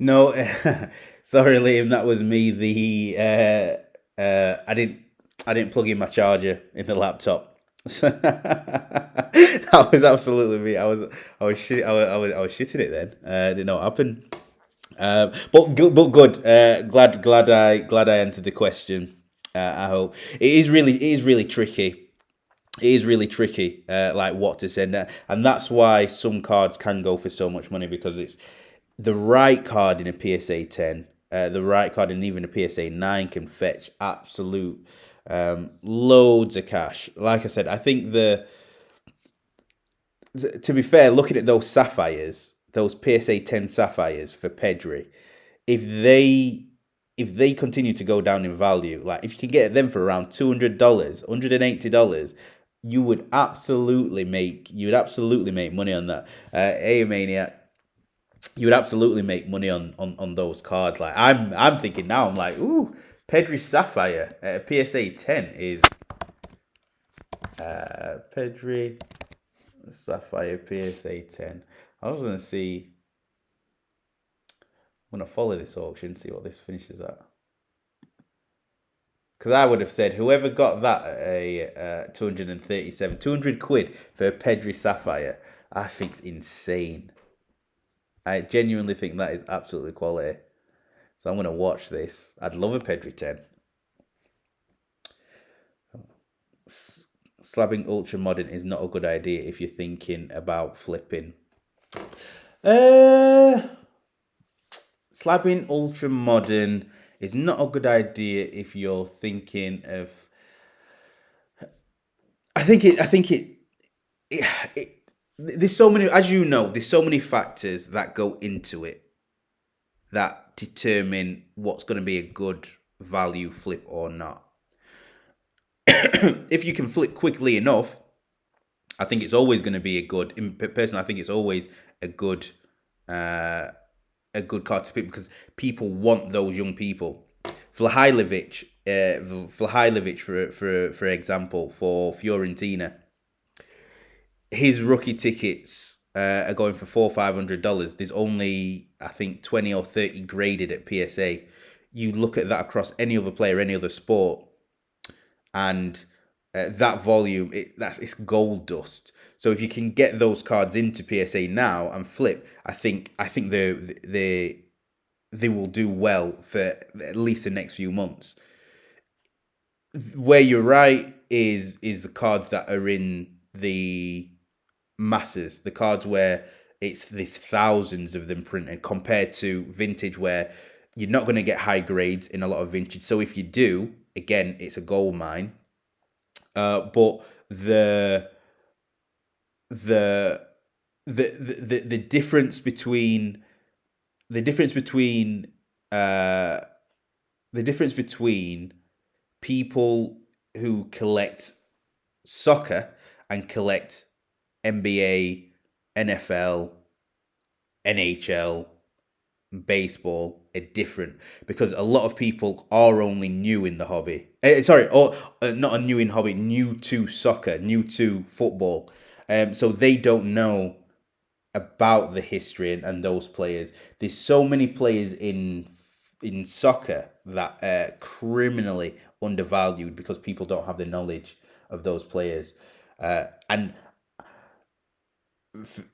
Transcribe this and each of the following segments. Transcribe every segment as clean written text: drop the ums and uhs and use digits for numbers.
No, sorry, Liam. That was me. I didn't plug in my charger in the laptop. That was absolutely me. I was shitting it then. Didn't know what happened. But good. Glad I answered the question. I hope it is really tricky. It is really tricky, like what to send, and that's why some cards can go for so much money because it's the right card in a PSA 10, the right card in even a PSA 9 can fetch absolute loads of cash. Like I said, I think to be fair, looking at those sapphires, those PSA 10 sapphires for Pedri, if they if they continue to go down in value, like if you can get them for around $200, $180, you would absolutely make money on that. Hey Maniac, you would absolutely make money on those cards. Like I'm thinking now, I'm like, ooh, Pedri Sapphire at a PSA 10 is Pedri Sapphire PSA 10. I was gonna see. I'm gonna follow this auction, see what this finishes at. Because I would have said whoever got that at a 237, 200 quid for a Pedri Sapphire, I think's insane. I genuinely think that is absolutely quality. So I'm gonna watch this. I'd love a Pedri 10. Slabbing ultra modern is not a good idea if you're thinking about flipping. Uh, Slabbing ultra modern is not a good idea if you're thinking of. I think it. There's so many, as you know, there's so many factors that go into it that determine what's going to be a good value flip or not. If you can flip quickly enough, I think it's always going to be a good. Personally, I think it's always a good, uh, a good card to pick because people want those young people. Vlahovic, for example, for Fiorentina, his rookie tickets are going for $400-500. There's only I think 20 or 30 graded at PSA. You look at that across any other player, any other sport, and that volume, it's gold dust. So if you can get those cards into PSA now and flip, I think they will do well for at least the next few months. Where you're right is the cards that are in the masses, the cards where it's there's thousands of them printed compared to vintage where you're not going to get high grades in a lot of vintage. So if you do, again, it's a gold mine. But the the difference between the difference between uh the difference between people who collect soccer and collect NBA, NFL, NHL, baseball are different because a lot of people are only new in the hobby. Sorry, or not a new in hobby, new to soccer, new to football. So they don't know about the history and those players. There's so many players in soccer that are criminally undervalued because people don't have the knowledge of those players. And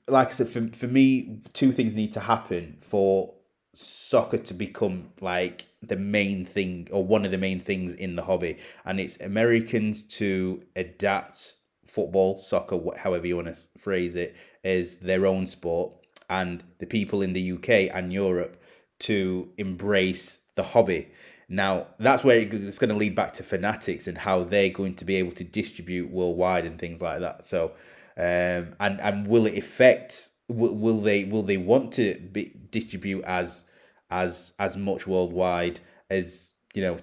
like I said, for me, two things need to happen for soccer to become like the main thing or one of the main things in the hobby, and it's Americans to adapt football, soccer, however you want to phrase it, as their own sport, and the people in the UK and Europe to embrace the hobby. Now, that's where it's going to lead back to Fanatics and how they're going to be able to distribute worldwide and things like that. So, and will it affect? Will they want to distribute as much worldwide as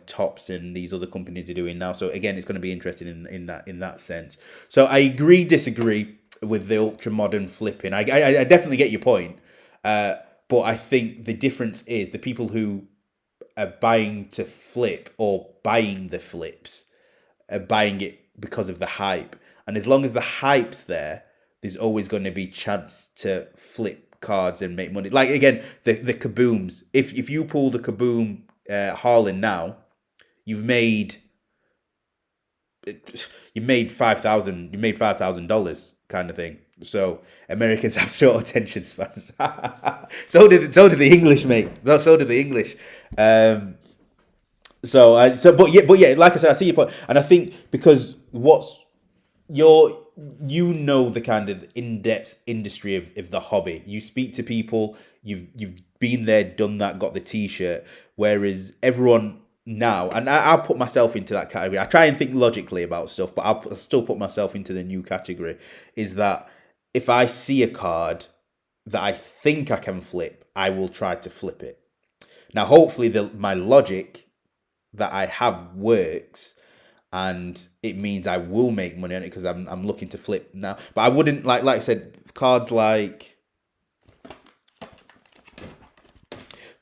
Tops and these other companies are doing now? So again, it's going to be interesting in that sense. So I disagree with the ultra modern flipping. I definitely get your point, but I think the difference is the people who are buying to flip or buying the flips are buying it because of the hype. And as long as the hype's there, there's always going to be chance to flip cards and make money. Like again, the kabooms. If you pulled a kaboom Harlan now, you've made $5,000 kind of thing. So Americans have short attention spans. So did the English, mate. So did the English. But yeah, like I said, I see your point, and I think because the kind of in-depth industry of the hobby. You speak to people, you've been there, done that, got the t-shirt, whereas everyone now, and I'll put myself into that category. I try and think logically about stuff, but I'll still put myself into the new category, is that if I see a card that I think I can flip, I will try to flip it. Now, hopefully my logic that I have works, and it means I will make money on it because I'm looking to flip now. But I wouldn't like I said, cards like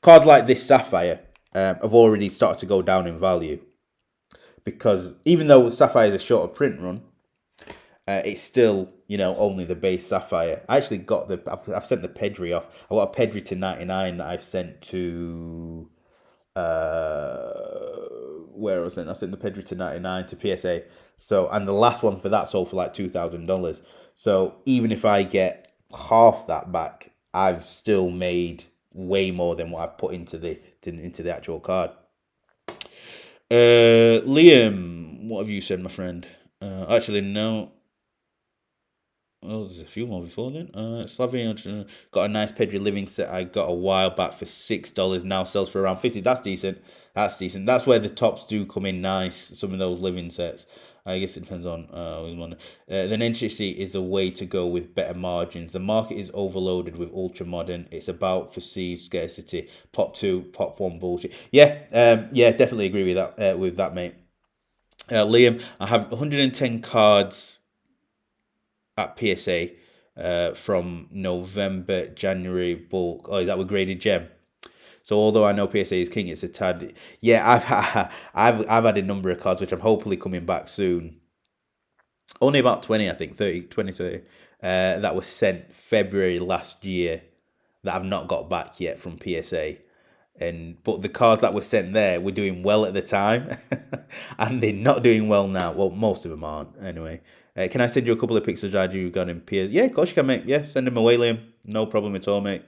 this Sapphire have already started to go down in value, because even though Sapphire is a shorter print run, it's still only the base Sapphire. I actually got I've sent the Pedri off. I got a Pedri to 99 that I've sent to where was it? I sent the Pedri to 99 to PSA. So, and the last one for that sold for like $2,000. So even if I get half that back, I've still made way more than what I've put into the actual card. Liam, what have you said, my friend? Actually, no. Oh, there's a few more before then. Slavian got a nice Pedri living set I got a while back for $6. Now sells for around 50. That's decent. That's where the tops do come in nice. Some of those living sets. I guess it depends on then NXT is the way to go with better margins. The market is overloaded with ultra modern. It's about perceived scarcity. Pop 2, pop 1 bullshit. Yeah, definitely agree with that, mate. Liam, I have 110 cards at PSA from November, January bulk. Oh, is that with graded gem? So although I know PSA is king, it's a tad. Yeah, I've had a number of cards which I'm hopefully coming back soon. Only about 20, I think, 30, 20, 30, that was sent February last year that I've not got back yet from PSA. But the cards that were sent there were doing well at the time, and they're not doing well now. Well, most of them aren't anyway. Can I send you a couple of pictures I do got in PS? Yeah, of course you can, mate. Yeah, send them away, Liam. No problem at all, mate.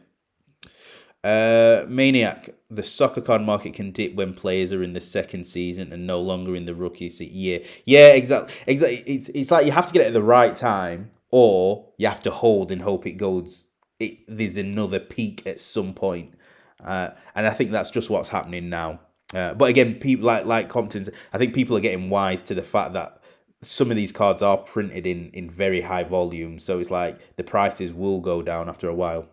Maniac, the soccer card market can dip when players are in the second season and no longer in the rookie year. Yeah, exactly. It's like you have to get it at the right time, or you have to hold and hope it goes. There's another peak at some point, and I think that's just what's happening now. But again, people like Compton's, I think people are getting wise to the fact that some of these cards are printed in very high volume, so it's like the prices will go down after a while.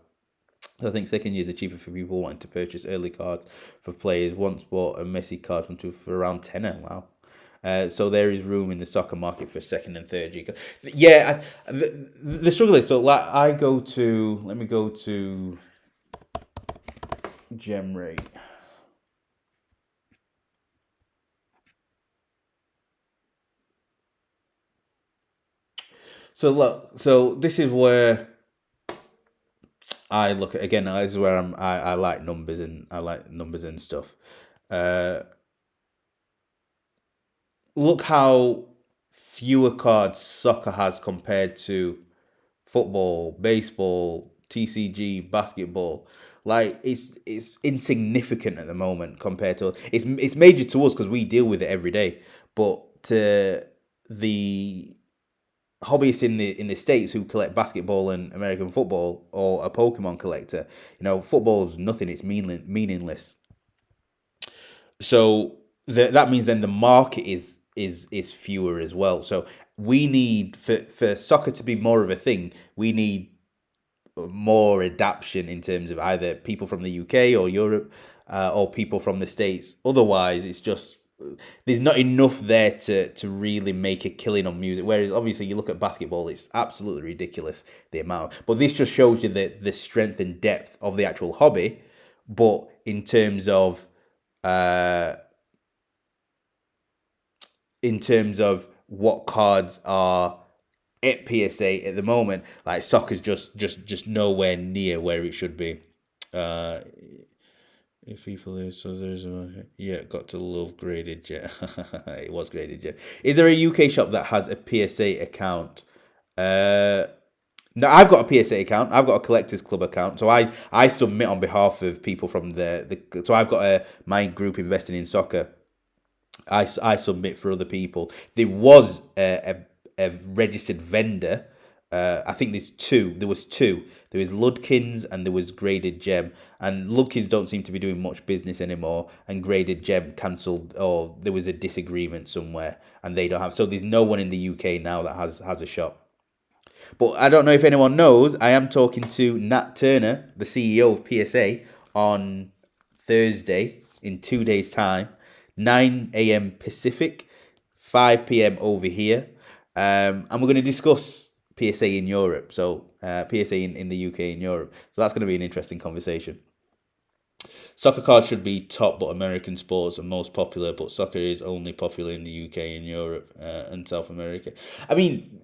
I think second years are cheaper for people wanting to purchase early cards for players. Once bought a Messi card for around tenner. Wow. So there is room in the soccer market for second and third year. Yeah, the struggle is, so like let me go to gem rate. So look, this is where I look at, again. This is where I like numbers, and I like numbers and stuff. Look how fewer cards soccer has compared to football, baseball, TCG, basketball. Like it's insignificant at the moment compared to it's major to us because we deal with it every day, but to the hobbyists in the States who collect basketball and American football, or a Pokemon collector, football is nothing. It's meaningless. So that means then the market is fewer as well. So we need for soccer to be more of a thing. We need more adaptation in terms of either people from the UK or Europe, or people from the States. Otherwise, it's just there's not enough there to really make a killing on music. Whereas obviously you look at basketball, it's absolutely ridiculous the amount. But this just shows you the strength and depth of the actual hobby. But in terms of what cards are at PSA at the moment. Like soccer's just nowhere near where it should be. If people is so there's got to love graded jet. It was graded jet. Is there a UK shop that has a PSA account? No, I've got a PSA account. I've got a Collectors Club account. So I submit on behalf of people from the. So I've got my group investing in soccer. I submit for other people. There was a registered vendor. I think there's two. There was two. There was Ludkins and there was Graded Gem. And Ludkins don't seem to be doing much business anymore. And Graded Gem cancelled, or there was a disagreement somewhere, and they don't have. So there's no one in the UK now that has a shop. But I don't know if anyone knows, I am talking to Nat Turner, the CEO of PSA, on Thursday in 2 days' time, 9 a.m. Pacific, 5 p.m. over here. And we're going to discuss PSA in Europe. So PSA in the UK and Europe. So that's going to be an interesting conversation. Soccer cards should be top, but American sports are most popular, but soccer is only popular in the UK and Europe and South America. I mean,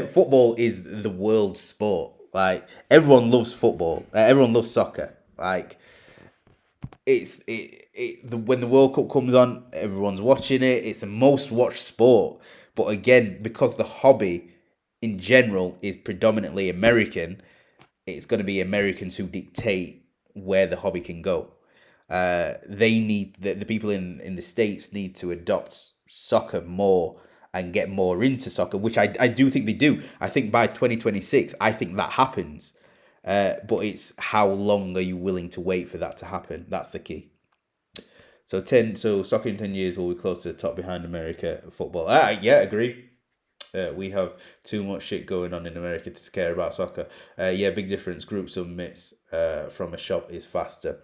football is the world's sport. Like, everyone loves football. Everyone loves soccer. Like, when the World Cup comes on, everyone's watching it. It's the most watched sport. But again, because the hobby in general is predominantly American, it's going to be Americans who dictate where the hobby can go. They need the people in the States need to adopt soccer more and get more into soccer, which I do think they do. I think by 2026, I think that happens. But it's how long are you willing to wait for that to happen? That's the key. So soccer in 10 years will be close to the top behind America football. Yeah, agree. We have too much shit going on in America to care about soccer. Big difference. Group submits from a shop is faster.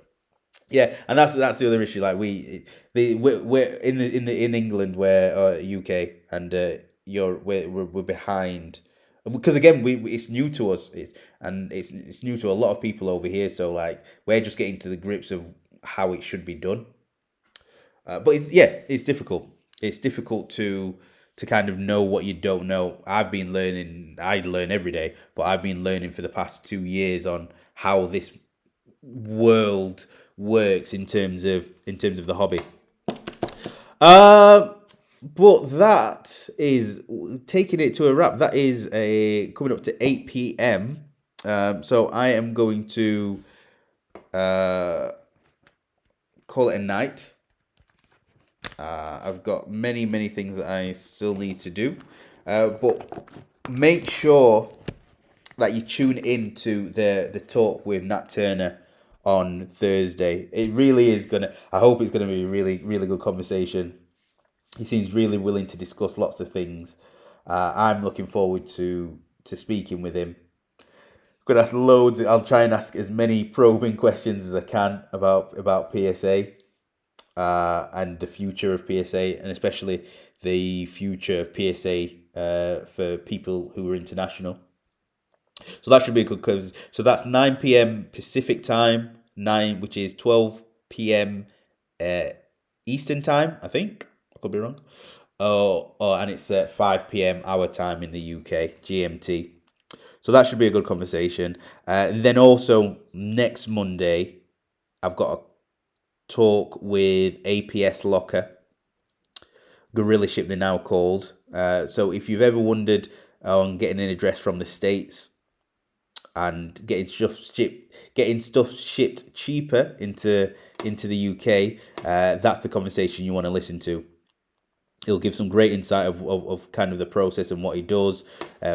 Yeah, and that's the other issue. Like we're in England, we're UK, and we're behind because again it's new to us. It's new to a lot of people over here. So like we're just getting to the grips of how it should be done. But it's difficult. It's difficult to kind of know what you don't know. I've been learning. I learn every day, but I've been learning for the past 2 years on how this world works in terms of the hobby. But that is taking it to a wrap. That is coming up to 8 p.m. So I am going to call it a night. I've got many things that I still need to do, but make sure that you tune in to the talk with Nat Turner on Thursday. It really is I hope it's gonna be a really good conversation. He seems really willing to discuss lots of things. I'm looking forward to speaking with him. I'm gonna ask loads. I'll try and ask as many probing questions as I can about PSA and the future of PSA, and especially the future of PSA for people who are international. So that should be a good quiz. So that's 9 p.m. Pacific time, which is 12 p.m. Eastern time, I think. I could be wrong. And it's 5 p.m. our time in the UK, GMT. So that should be a good conversation. Then also next Monday, I've got a talk with APS Locker, Gorilla Ship they're now called. So if you've ever wondered on getting an address from the States and getting stuff shipped cheaper into the UK, that's the conversation you want to listen to. It'll give some great insight of kind of the process and what he does,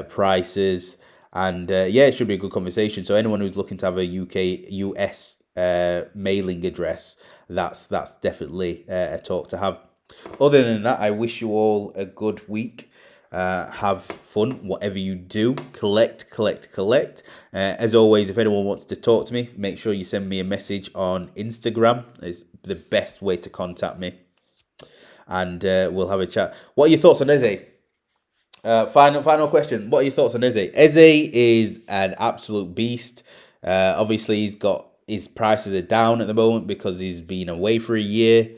prices, and it should be a good conversation. So anyone who's looking to have a US mailing address, that's definitely a talk to have. Other than that, I wish you all a good week. Have fun, whatever you do. Collect. As always, if anyone wants to talk to me, make sure you send me a message on Instagram. It's the best way to contact me, and we'll have a chat. What are your thoughts on Eze? Final question. What are your thoughts on Eze? Eze is an absolute beast. Obviously, his prices are down at the moment because he's been away for a year.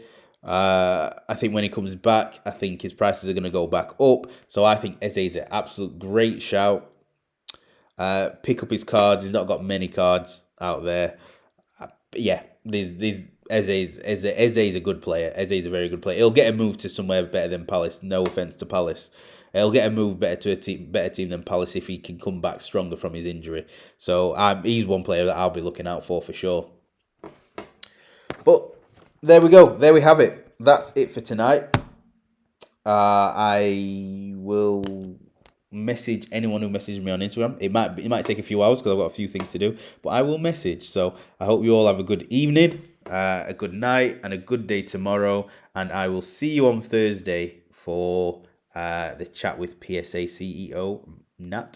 I think when he comes back, I think his prices are going to go back up. So I think Eze is an absolute great shout. Pick up his cards. He's not got many cards out there. But yeah, Eze is a good player. Eze is a very good player. He'll get a move to somewhere better than Palace. No offense to Palace. He'll get a move better to better team than Palace if he can come back stronger from his injury. So he's one player that I'll be looking out for sure. But there we go. There we have it. That's it for tonight. I will message anyone who messages me on Instagram. It might take a few hours because I've got a few things to do, but I will message. So I hope you all have a good evening, a good night, and a good day tomorrow. And I will see you on Thursday for the chat with PSA CEO Nat.